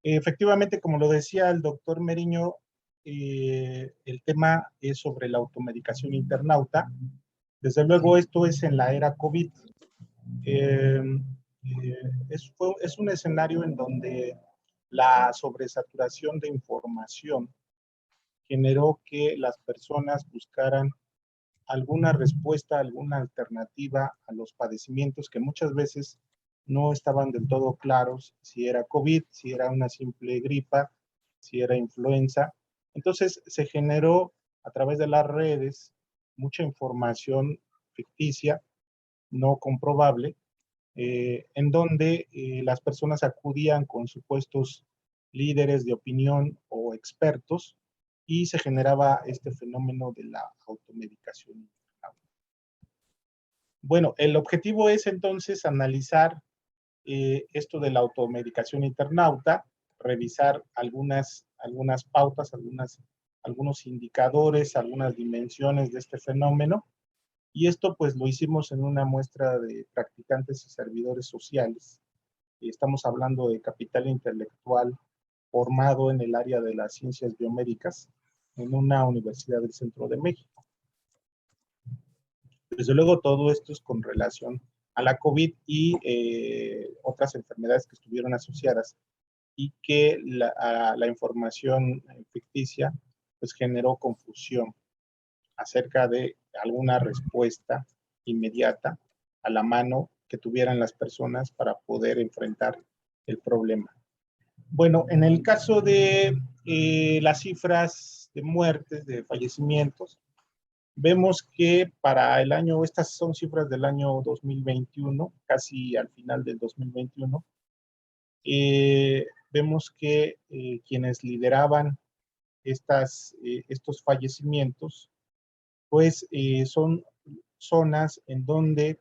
Efectivamente, como lo decía el doctor Meriño, el tema es sobre la automedicación internauta. Desde luego, esto es en la era COVID. Eh, es un escenario en donde la sobresaturación de información generó que las personas buscaran alguna respuesta, alguna alternativa a los padecimientos que muchas veces no estaban del todo claros, si era COVID, si era una simple gripa, si era influenza. Entonces se generó a través de las redes mucha información ficticia, no comprobable, en donde las personas acudían con supuestos líderes de opinión o expertos y se generaba este fenómeno de la automedicación. Bueno, el objetivo es entonces analizar esto de la automedicación internauta, revisar algunas pautas, algunos indicadores, algunas dimensiones de este fenómeno. Y esto pues lo hicimos en una muestra de practicantes y servidores sociales. Estamos hablando de capital intelectual formado en el área de las ciencias biomédicas en una universidad del centro de México. Desde luego todo esto es con relación a la COVID y otras enfermedades que estuvieron asociadas y que la información ficticia pues generó confusión acerca de alguna respuesta inmediata a la mano que tuvieran las personas para poder enfrentar el problema. Bueno, en el caso de las cifras de muertes, de fallecimientos, vemos que para el año, estas son cifras del año 2021, casi al final del 2021, vemos que quienes lideraban estos fallecimientos, pues son zonas en donde,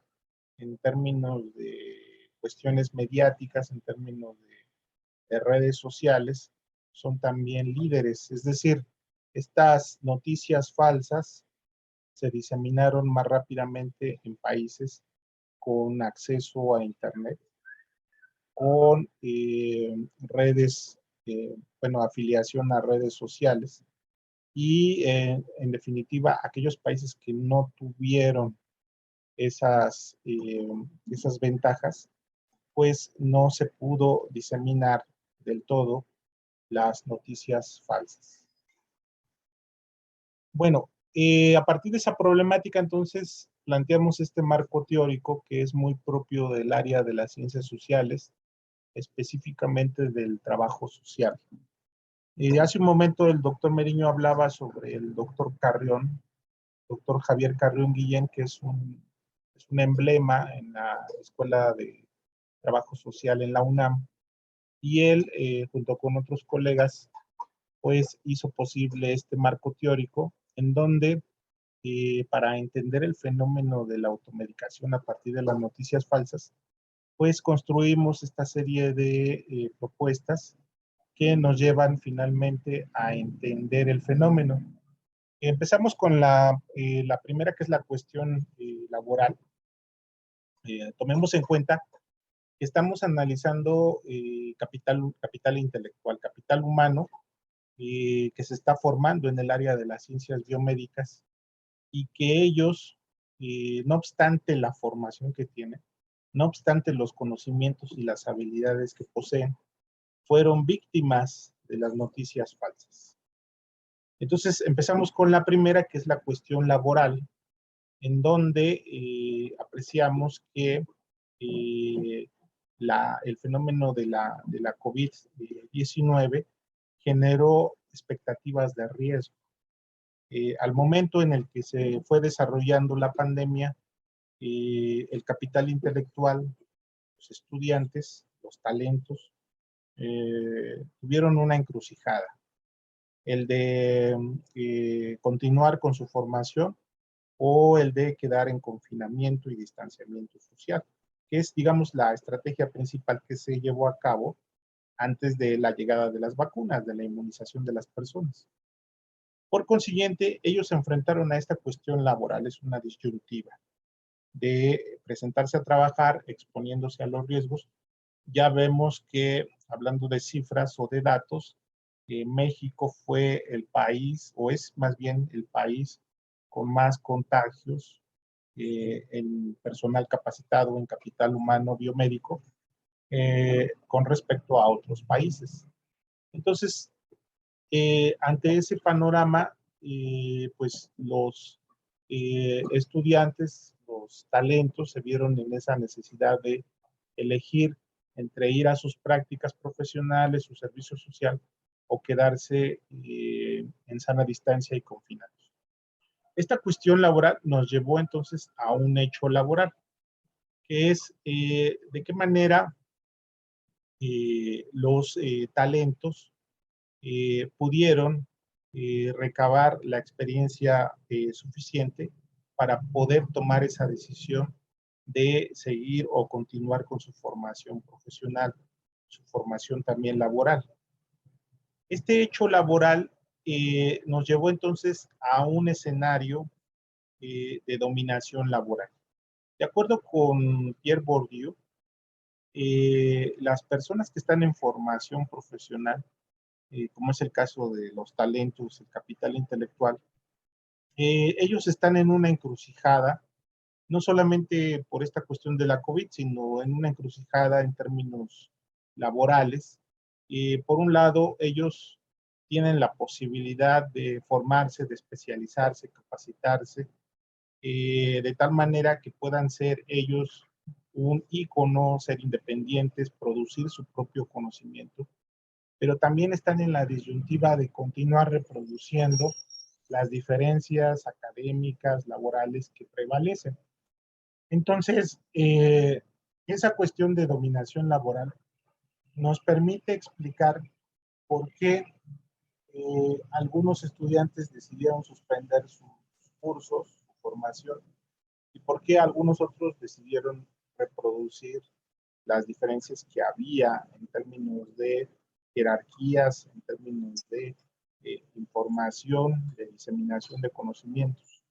en términos de cuestiones mediáticas, en términos de redes sociales, son también líderes. Es decir, estas noticias falsas se diseminaron más rápidamente en países con acceso a Internet, con redes, bueno, afiliación a redes sociales y en definitiva aquellos países que no tuvieron esas ventajas, pues no se pudo diseminar del todo las noticias falsas. Bueno, a partir de esa problemática, entonces, planteamos este marco teórico que es muy propio del área de las ciencias sociales, específicamente del trabajo social. Hace un momento el doctor Meriño hablaba sobre el doctor Carrión, doctor Javier Carrión Guillén, que es un emblema en la Escuela de Trabajo Social en la UNAM, y él, junto con otros colegas, pues hizo posible este marco teórico en donde para entender el fenómeno de la automedicación a partir de las noticias falsas, pues construimos esta serie de propuestas que nos llevan finalmente a entender el fenómeno. Empezamos con la primera, que es la cuestión laboral. Tomemos en cuenta que estamos analizando capital intelectual, capital humano, que se está formando en el área de las ciencias biomédicas y que ellos, no obstante la formación que tienen, no obstante los conocimientos y las habilidades que poseen, fueron víctimas de las noticias falsas. Entonces empezamos con la primera, que es la cuestión laboral, en donde apreciamos que el fenómeno de la COVID-19 generó expectativas de riesgo. Al momento en el que se fue desarrollando la pandemia, el capital intelectual, los estudiantes, los talentos, tuvieron una encrucijada. El de continuar con su formación o el de quedar en confinamiento y distanciamiento social, que es, digamos, la estrategia principal que se llevó a cabo antes de la llegada de las vacunas, de la inmunización de las personas. Por consiguiente, ellos se enfrentaron a esta cuestión laboral, es una disyuntiva de presentarse a trabajar exponiéndose a los riesgos. Ya vemos que hablando de cifras o de datos, México fue el país, o es más bien el país con más contagios en personal capacitado, en capital humano biomédico, con respecto a otros países. Entonces, ante ese panorama, pues los estudiantes, los talentos, se vieron en esa necesidad de elegir entre ir a sus prácticas profesionales, su servicio social, o quedarse en sana distancia y confinados. Esta cuestión laboral nos llevó entonces a un hecho laboral, que es de qué manera los talentos pudieron recabar la experiencia suficiente para poder tomar esa decisión de seguir o continuar con su formación profesional, su formación también laboral. Este hecho laboral nos llevó entonces a un escenario de dominación laboral. De acuerdo con Pierre Bourdieu, las personas que están en formación profesional, como es el caso de los talentos, el capital intelectual, ellos están en una encrucijada, no solamente por esta cuestión de la COVID, sino en una encrucijada en términos laborales. Por un lado, ellos tienen la posibilidad de formarse, de especializarse, capacitarse, de tal manera que puedan ser ellos un ícono, ser independientes, producir su propio conocimiento, pero también están en la disyuntiva de continuar reproduciendo las diferencias académicas, laborales que prevalecen. Entonces, esa cuestión de dominación laboral nos permite explicar por qué algunos estudiantes decidieron suspender sus cursos, su formación, y por qué algunos otros decidieron reproducir las diferencias que había en términos de jerarquías, en términos de información, de diseminación de conocimientos.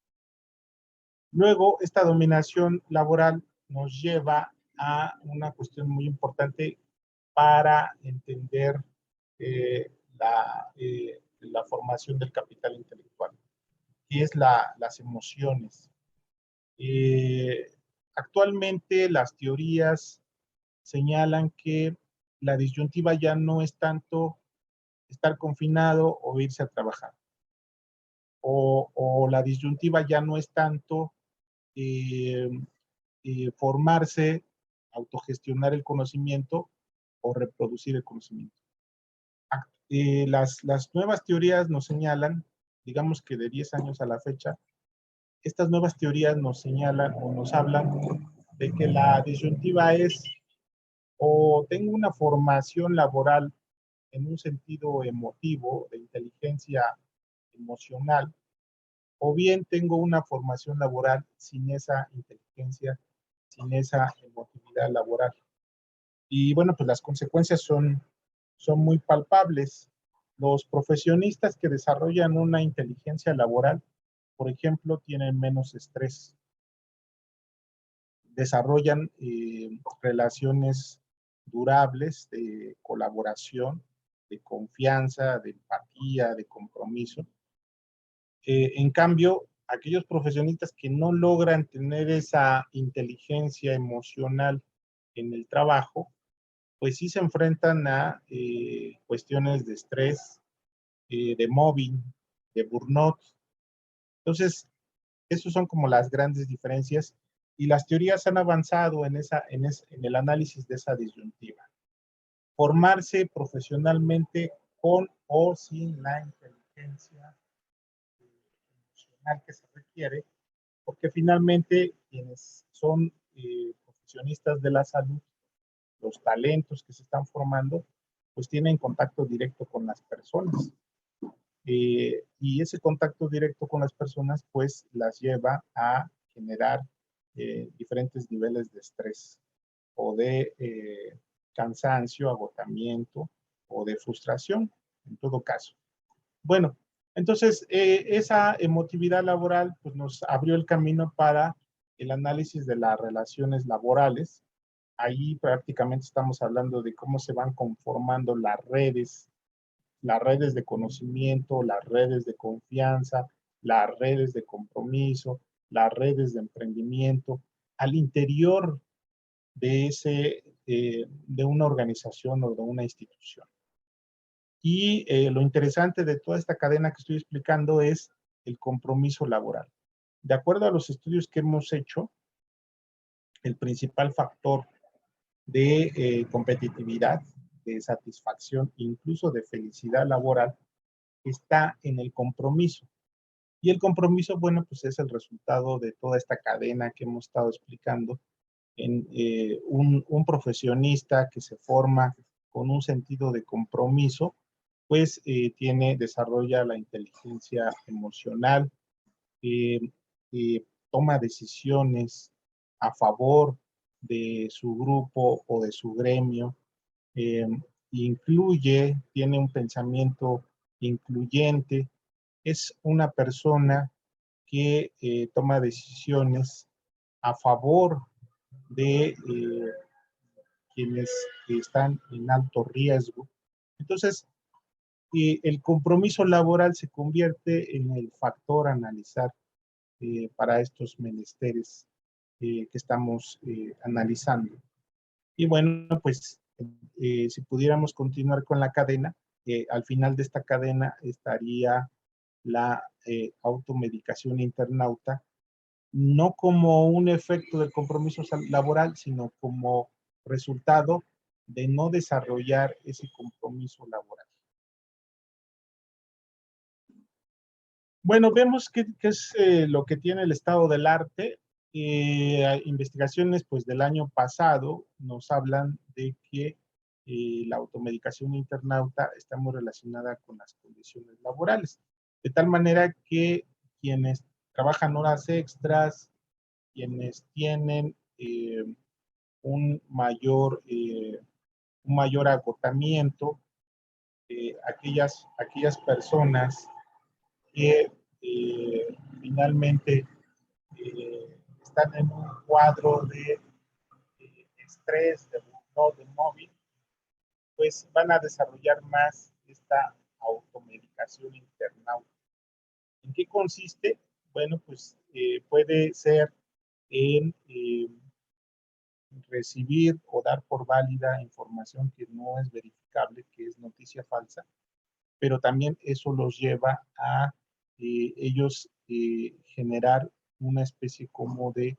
Luego, esta dominación laboral nos lleva a una cuestión muy importante para entender la formación del capital intelectual, que es las emociones. Actualmente las teorías señalan que la disyuntiva ya no es tanto estar confinado o irse a trabajar, o la disyuntiva ya no es tanto eh, formarse, autogestionar el conocimiento o reproducir el conocimiento. Las nuevas teorías nos señalan, digamos que de 10 años a la fecha, estas nuevas teorías nos señalan o nos hablan de que la disyuntiva es o tengo una formación laboral en un sentido emotivo, de inteligencia emocional, o bien tengo una formación laboral sin esa inteligencia, sin esa emotividad laboral. Y bueno, pues las consecuencias son muy palpables. Los profesionistas que desarrollan una inteligencia laboral, por ejemplo, tienen menos estrés, desarrollan relaciones durables de colaboración, de confianza, de empatía, de compromiso. En cambio, aquellos profesionistas que no logran tener esa inteligencia emocional en el trabajo, pues sí se enfrentan a cuestiones de estrés, de mobbing, de burnout. Entonces, esas son como las grandes diferencias y las teorías han avanzado en el análisis de esa disyuntiva. Formarse profesionalmente con o sin la inteligencia emocional que se requiere, porque finalmente quienes son profesionistas de la salud, los talentos que se están formando, pues tienen contacto directo con las personas. Y ese contacto directo con las personas, pues las lleva a generar diferentes niveles de estrés o de cansancio, agotamiento o de frustración, en todo caso. Bueno, entonces esa emotividad laboral pues, nos abrió el camino para el análisis de las relaciones laborales Ahí prácticamente estamos hablando de cómo se van conformando las redes de conocimiento, las redes de confianza, las redes de compromiso, las redes de emprendimiento al interior de una organización o de una institución. Y lo interesante de toda esta cadena que estoy explicando es el compromiso laboral. De acuerdo a los estudios que hemos hecho, el principal factor de competitividad, de satisfacción, incluso de felicidad laboral, está en el compromiso. Y el compromiso, bueno, pues es el resultado de toda esta cadena que hemos estado explicando en un profesionista que se forma con un sentido de compromiso, pues desarrolla la inteligencia emocional, eh, toma decisiones a favor de su grupo o de su gremio, eh, tiene un pensamiento incluyente, es una persona que toma decisiones a favor de quienes están en alto riesgo. Entonces, el compromiso laboral se convierte en el factor a analizar para estos menesteres que estamos analizando. Y bueno, pues si pudiéramos continuar con la cadena, al final de esta cadena estaría la automedicación internauta, no como un efecto del compromiso laboral, sino como resultado de no desarrollar ese compromiso laboral. Bueno, vemos qué es lo que tiene el estado del arte. Investigaciones pues, del año pasado nos hablan de que la automedicación internauta está muy relacionada con las condiciones laborales, de tal manera que quienes trabajan horas extras, quienes tienen un mayor agotamiento, aquellas personas que finalmente están en un cuadro de estrés, de burnout, de móvil, pues van a desarrollar más esta automedicación internauta. ¿En qué consiste? Bueno, pues puede ser en recibir o dar por válida información que no es verificable, que es noticia falsa, pero también eso los lleva a ellos generar una especie como de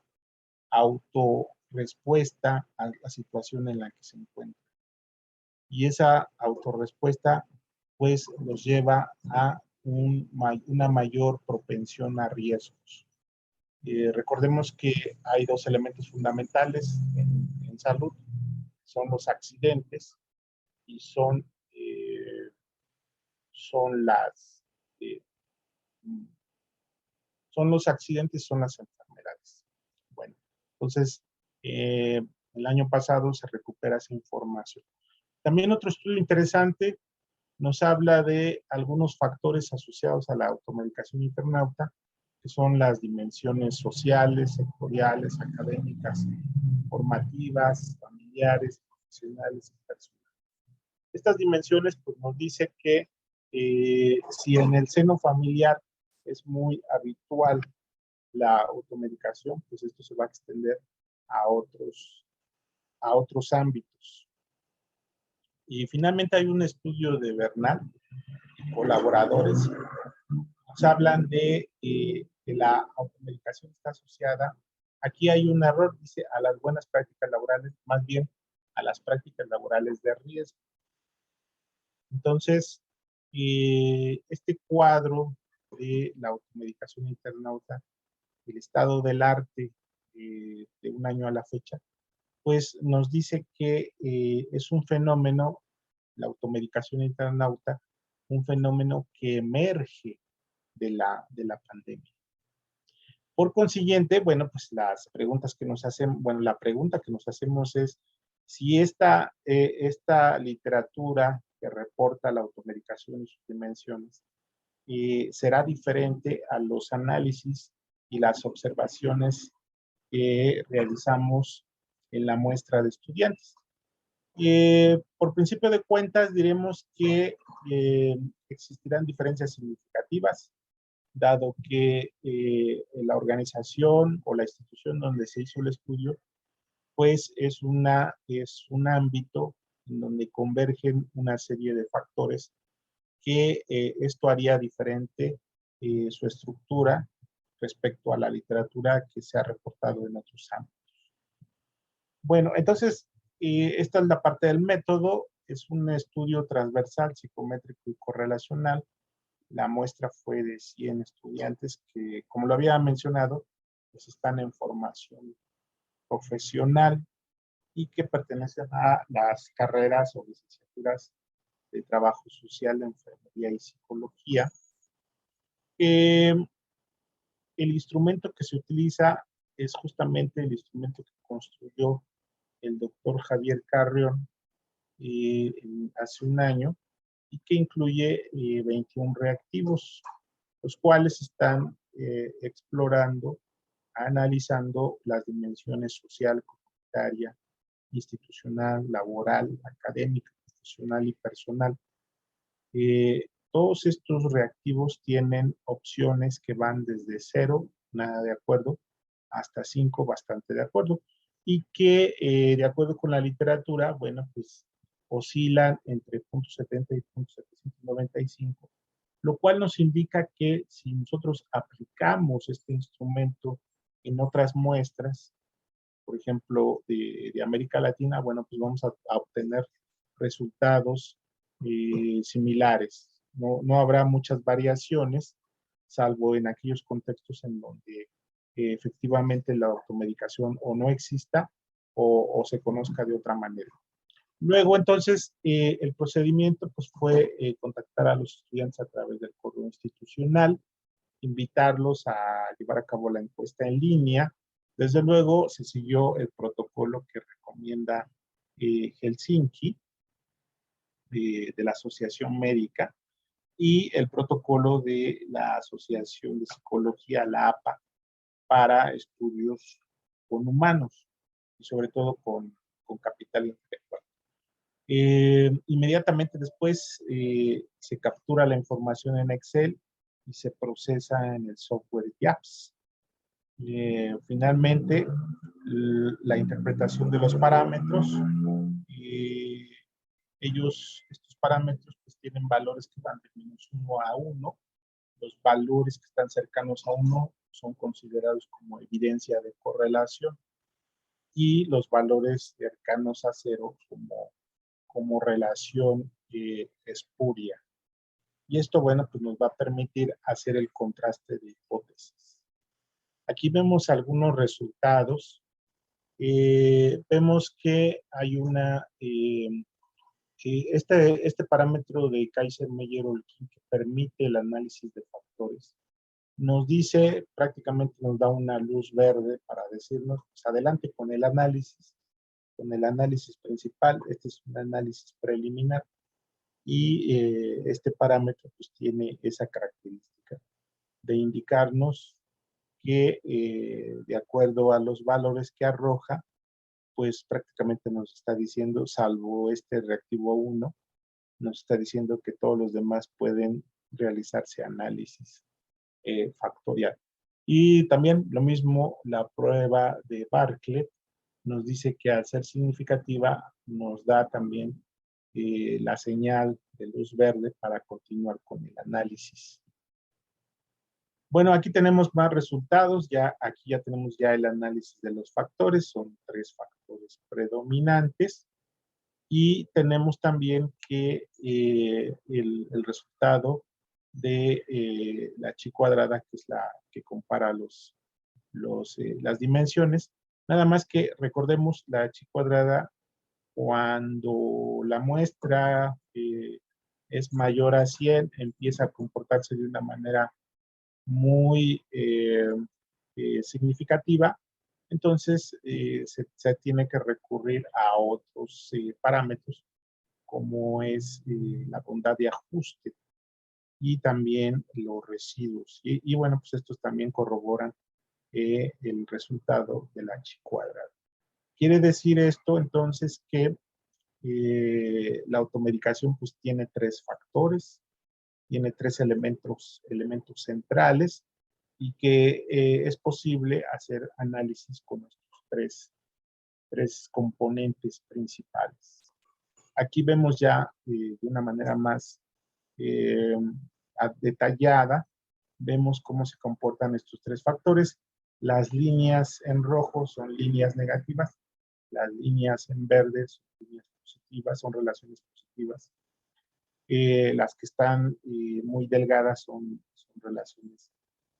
autorrespuesta a la situación en la que se encuentran. Y esa autorrespuesta pues los lleva a una mayor propensión a riesgos. Recordemos que hay dos elementos fundamentales en salud, son los accidentes y son eh, son los accidentes, son las enfermedades. Bueno, entonces, el año pasado se recupera esa información. También otro estudio interesante nos habla de algunos factores asociados a la automedicación internauta, que son las dimensiones sociales, sectoriales, académicas, formativas, familiares, profesionales y personales. Estas dimensiones pues, nos dicen que si en el seno familiar es muy habitual la automedicación, pues esto se va a extender a otros ámbitos. Y finalmente hay un estudio de Bernal y colaboradores. Nos hablan de que la automedicación está asociada, aquí hay un error, dice, a las buenas prácticas laborales, más bien a las prácticas laborales de riesgo. Entonces, este cuadro de la automedicación internauta, el estado del arte de un año a la fecha, pues nos dice que es un fenómeno, la automedicación internauta, un fenómeno que emerge de la pandemia. Por consiguiente, bueno, pues las preguntas que nos hacen, bueno, la pregunta que nos hacemos es si esta literatura que reporta la automedicación y sus dimensiones será diferente a los análisis y las observaciones que realizamos en la muestra de estudiantes. Por principio de cuentas, diremos que existirán diferencias significativas, dado que la organización o la institución donde se hizo el estudio, pues es un ámbito en donde convergen una serie de factores que esto haría diferente su estructura respecto a la literatura que se ha reportado en otros ámbitos. Bueno, entonces, esta es la parte del método. Es un estudio transversal, psicométrico y correlacional. La muestra fue de 100 estudiantes que, como lo había mencionado, pues están en formación profesional y que pertenecen a las carreras o licenciaturas de trabajo social, de enfermería y psicología. El instrumento que se utiliza es justamente el instrumento que construyó el doctor Javier Carrión hace un año y que incluye 21 reactivos, los cuales están explorando, analizando las dimensiones social, comunitaria, institucional, laboral, académica, profesional y personal. Todos estos reactivos tienen opciones que van desde 0, nada de acuerdo, hasta 5, bastante de acuerdo, y que de acuerdo con la literatura, bueno, pues oscilan entre 0.70 y 0.795, lo cual nos indica que si nosotros aplicamos este instrumento en otras muestras, por ejemplo, de América Latina, bueno, pues vamos a obtener resultados similares. No habrá muchas variaciones, salvo en aquellos contextos en donde efectivamente la automedicación o no exista o se conozca de otra manera. Luego, entonces, el procedimiento pues, fue contactar a los estudiantes a través del correo institucional, invitarlos a llevar a cabo la encuesta en línea. Desde luego, se siguió el protocolo que recomienda Helsinki, de la Asociación Médica, y el protocolo de la Asociación de Psicología, la APA, para estudios con humanos, y sobre todo con capital intelectual. Inmediatamente después se captura la información en Excel y se procesa en el software YAPS. Finalmente, la interpretación de los parámetros. Estos parámetros pues, tienen valores que van de -1 a 1. Los valores que están cercanos a 1 son considerados como evidencia de correlación y los valores cercanos a 0 como relación espuria. Y esto, bueno, pues nos va a permitir hacer el contraste de hipótesis. Aquí vemos algunos resultados. Vemos que hay este parámetro de Kaiser-Meyer-Olkin que permite el análisis de factores. Nos dice, prácticamente nos da una luz verde para decirnos, pues adelante con el análisis principal. Este es un análisis preliminar y este parámetro pues tiene esa característica de indicarnos que de acuerdo a los valores que arroja, pues prácticamente nos está diciendo, salvo este reactivo 1, nos está diciendo que todos los demás pueden realizarse análisis factorial. Y también lo mismo la prueba de Bartlett nos dice que al ser significativa nos da también la señal de luz verde para continuar con el análisis. Bueno, aquí tenemos más resultados. Aquí ya tenemos el análisis de los factores. Son 3 factores predominantes. Y tenemos también que el resultado de la chi cuadrada, que es la que compara las dimensiones. Nada más que recordemos la chi cuadrada cuando la muestra es mayor a 100, empieza a comportarse de una manera muy significativa, entonces se tiene que recurrir a otros parámetros como es la bondad de ajuste y también los residuos. Y bueno, pues estos también corroboran el resultado de la chi cuadrada. Quiere decir esto entonces que la automedicación pues tiene tres factores, tiene tres elementos centrales y que es posible hacer análisis con estos tres componentes principales. Aquí vemos ya de una manera más eh, detallada, vemos cómo se comportan estos tres factores. Las líneas en rojo son líneas negativas, las líneas en verde son líneas positivas, son relaciones positivas. Las que están muy delgadas son relaciones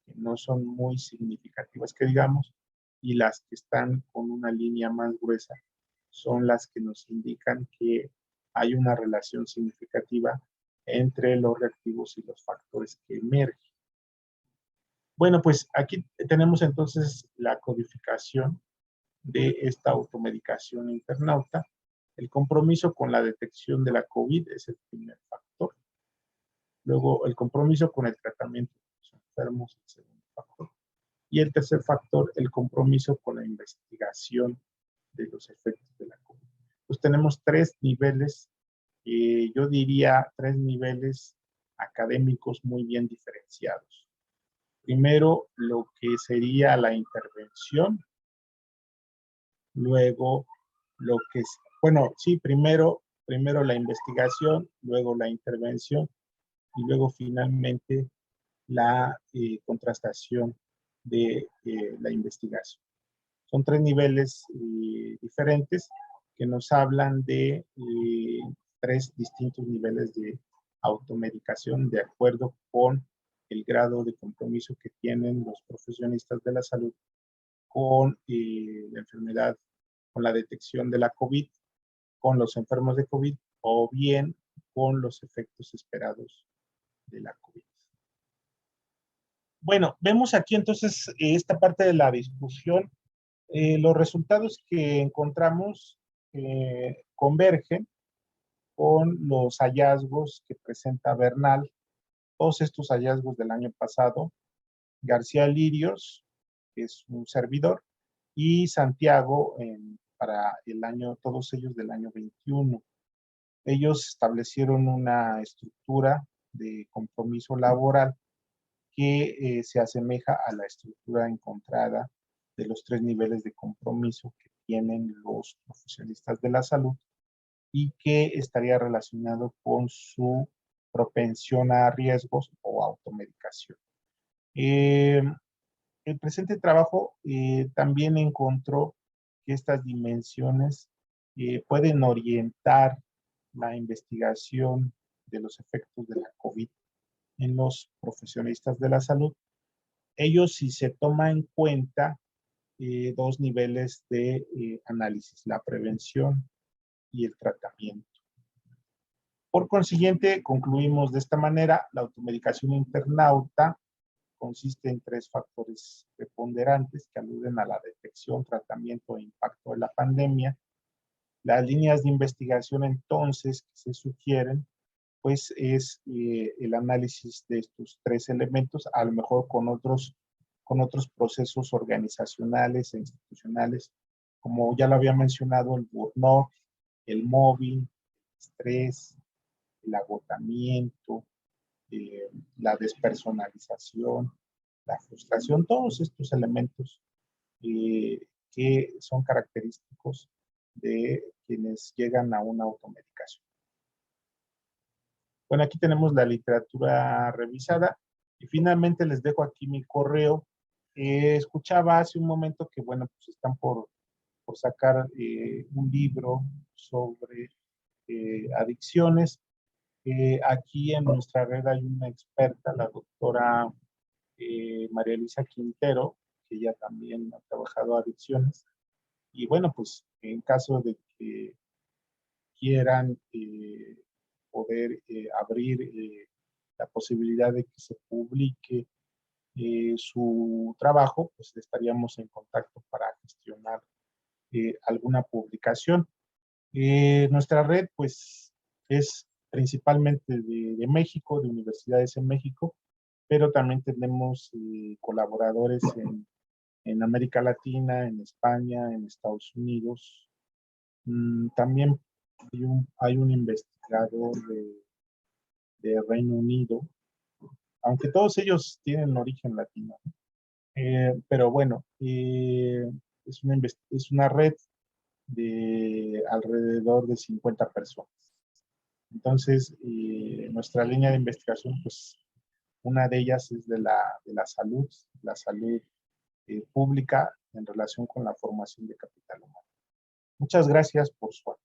que no son muy significativas, que digamos, y las que están con una línea más gruesa son las que nos indican que hay una relación significativa entre los reactivos y los factores que emergen. Bueno, pues aquí tenemos entonces la codificación de esta automedicación internauta. El compromiso con la detección de la COVID es el primer factor. Luego, el compromiso con el tratamiento de los enfermos, el segundo factor. Y el tercer factor, el compromiso con la investigación de los efectos de la COVID. Pues tenemos tres niveles, yo diría tres niveles académicos muy bien diferenciados. Primero, lo que sería la intervención. Luego, lo que es, bueno, sí, primero la investigación, luego la intervención y luego finalmente la contrastación de la investigación. Son tres niveles diferentes que nos hablan de tres distintos niveles de automedicación de acuerdo con el grado de compromiso que tienen los profesionistas de la salud con la enfermedad, con la detección de la COVID, con los enfermos de COVID o bien con los efectos esperados de la COVID. Bueno, vemos aquí entonces esta parte de la discusión. Los resultados que encontramos convergen con los hallazgos que presenta Bernal, todos estos hallazgos del año pasado, García Lirios, que es un servidor, y Santiago para el año, todos ellos del año 21. Ellos establecieron una estructura de compromiso laboral que se asemeja a la estructura encontrada de los tres niveles de compromiso que tienen los profesionistas de la salud y que estaría relacionado con su propensión a riesgos o automedicación. El presente trabajo también encontró que estas dimensiones pueden orientar la investigación de los efectos de la COVID en los profesionistas de la salud. Ellos si se toma en cuenta dos niveles de análisis, la prevención y el tratamiento. Por consiguiente, concluimos de esta manera, la automedicación internauta consiste en tres factores preponderantes que aluden a la detección, tratamiento e impacto de la pandemia. Las líneas de investigación entonces que se sugieren, pues es el análisis de estos tres elementos, a lo mejor con otros procesos organizacionales e institucionales, como ya lo había mencionado, el burnout, el móvil, el estrés, el agotamiento, la despersonalización, la frustración, todos estos elementos que son característicos de quienes llegan a una automedicación. Bueno, aquí tenemos la literatura revisada y finalmente les dejo aquí mi correo. Escuchaba hace un momento que, bueno, pues están por sacar un libro sobre adicciones. Aquí en nuestra red hay una experta, la doctora María Luisa Quintero, que ella también ha trabajado adicciones. Y bueno, pues en caso de que quieran poder abrir la posibilidad de que se publique su trabajo, pues estaríamos en contacto para gestionar alguna publicación. Nuestra red, pues, es principalmente de México, de universidades en México, pero también tenemos colaboradores en América Latina, en España, en Estados Unidos. También hay un investigador de Reino Unido, aunque todos ellos tienen origen latino. Pero bueno, es una red de alrededor de 50 personas. Entonces, nuestra línea de investigación, pues una de ellas es de la salud pública en relación con la formación de capital humano. Muchas gracias por su atención.